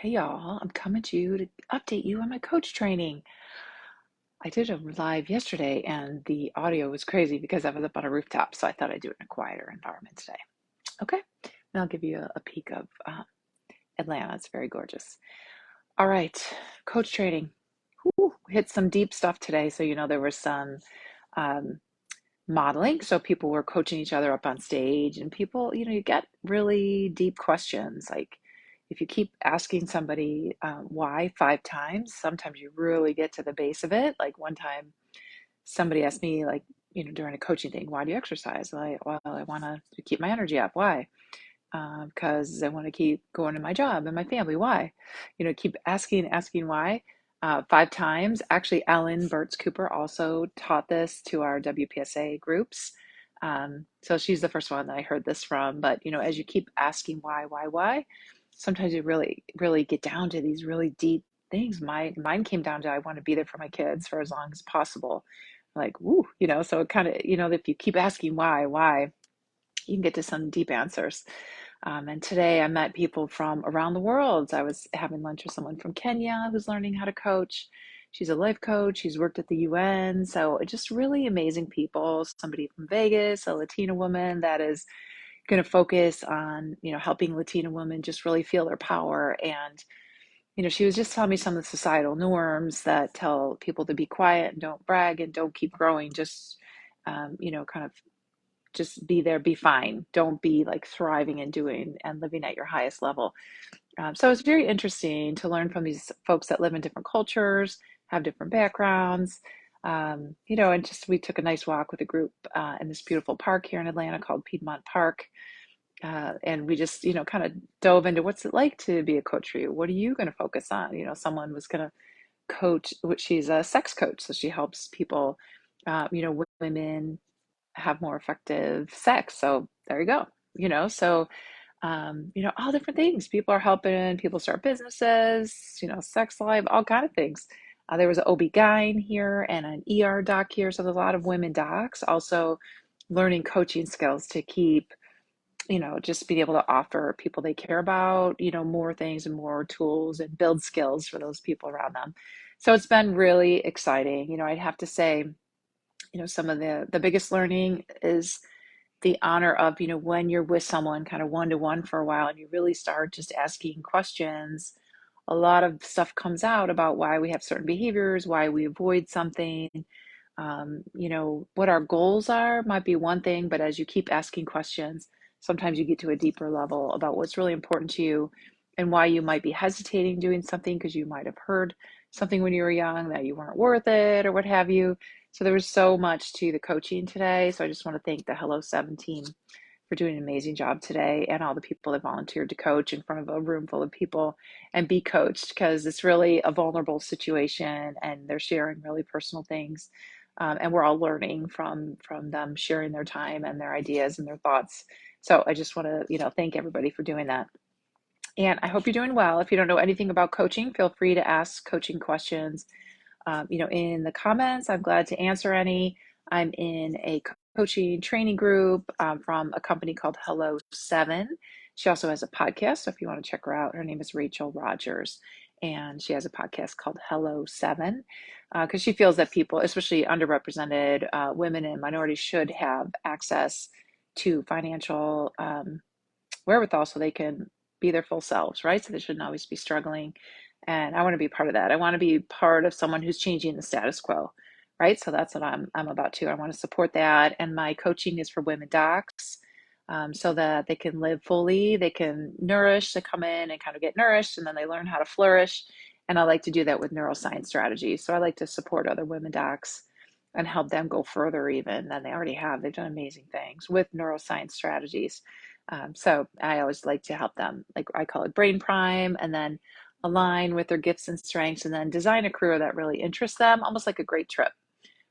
Hey y'all, I'm coming to you to update you on my coach training. I did a live yesterday and the audio was crazy because I was up on a rooftop, so I thought I'd do it in a quieter environment today. Okay, and I'll give you a peek of Atlanta. It's very gorgeous. All right, coach training. Whew, hit some deep stuff today. So, there was some um, modeling. So people were coaching each other up on stage, and people, you get really deep questions. Like if you keep asking somebody why 5 times, sometimes you really get to the base of it. Like one time, somebody asked me, like, during a coaching thing, why do you exercise? Well, I want to keep my energy up. Why? Because I want to keep going to my job and my family. Why? Keep asking why. 5 times. Actually, Ellen Burtz Cooper also taught this to our WPSA groups. So she's the first one that I heard this from. But, as you keep asking why, sometimes you really, really get down to these really deep things. Mine came down to I want to be there for my kids for as long as possible. Like, woo, so it kind of, if you keep asking why, you can get to some deep answers. And today I met people from around the world. I was having lunch with someone from Kenya who's learning how to coach. She's a life coach. She's worked at the UN. So just really amazing people. Somebody from Vegas, a Latina woman that is going to focus on, helping Latina women just really feel their power. And, she was just telling me some of the societal norms that tell people to be quiet and don't brag and don't keep growing. Just, kind of just be there, be fine. Don't be like thriving and doing and living at your highest level. So it's very interesting to learn from these folks that live in different cultures, have different backgrounds. And just we took a nice walk with a group in this beautiful park here in Atlanta called Piedmont Park. And we just, kind of dove into what's it like to be a coach for you? What are you going to focus on? Someone was going to coach, which she's a sex coach. So she helps people, women have more effective sex. So there you go. So all different things. People are helping people start businesses, sex life, all kind of things. There was an OB-GYN here and an ER doc here. So there's a lot of women docs also learning coaching skills to keep, just be able to offer people they care about, more things and more tools and build skills for those people around them. So it's been really exciting. I'd have to say, some of the biggest learning is the honor of, when you're with someone kind of one to one for a while and you really start just asking questions, a lot of stuff comes out about why we have certain behaviors, why we avoid something. What our goals are might be one thing, but as you keep asking questions, sometimes you get to a deeper level about what's really important to you and why you might be hesitating doing something because you might have heard something when you were young that you weren't worth it or what have you. So there was so much to the coaching today. So I just want to thank the Hello 7 team for doing an amazing job today and all the people that volunteered to coach in front of a room full of people and be coached because it's really a vulnerable situation and they're sharing really personal things. And we're all learning from them sharing their time and their ideas and their thoughts. So I just want to, thank everybody for doing that. And I hope you're doing well. If you don't know anything about coaching, feel free to ask coaching questions in the comments. I'm glad to answer any. I'm in a coaching training group from a company called Hello 7. She also has a podcast. So if you want to check her out, her name is Rachel Rogers. And she has a podcast called Hello 7 because she feels that people, especially underrepresented women and minorities, should have access to financial wherewithal so they can be their full selves, right? So they shouldn't always be struggling. And I want to be part of that. I want to be part of someone who's changing the status quo, right? So that's what I'm about to. I want to support that. And my coaching is for women docs, so that they can live fully, they can nourish, they come in and kind of get nourished, and then they learn how to flourish. And I like to do that with neuroscience strategies. So I like to support other women docs and help them go further even than they already have. They've done amazing things with neuroscience strategies. So I always like to help them, like I call it brain prime, and then align with their gifts and strengths, and then design a career that really interests them, almost like a great trip,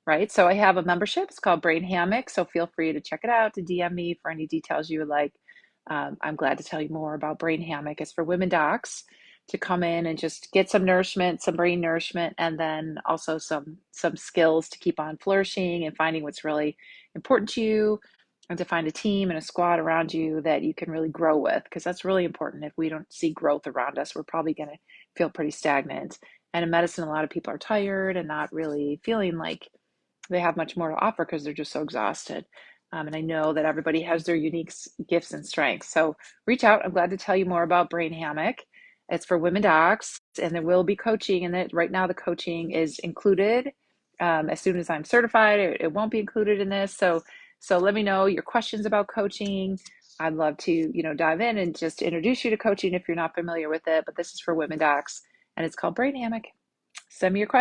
right? So I have a membership. It's called Brain Hammock. So feel free to check it out, to DM me for any details you would like. I'm glad to tell you more about Brain Hammock. It's for women docs to come in and just get some nourishment, some brain nourishment, and then also some skills to keep on flourishing and finding what's really important to you. and to find a team and a squad around you that you can really grow with, because that's really important. If we don't see growth around us, we're probably going to feel pretty stagnant. And in medicine, a lot of people are tired and not really feeling like they have much more to offer because they're just so exhausted. And I know that everybody has their unique gifts and strengths. So reach out. I'm glad to tell you more about Brain Hammock. It's for women docs, and there will be coaching in it. Right now, the coaching is included. As soon as I'm certified, it won't be included in this. So let me know your questions about coaching. I'd love to, dive in and just introduce you to coaching if you're not familiar with it. But this is for women docs, and it's called Brain Hammock. Send me your questions.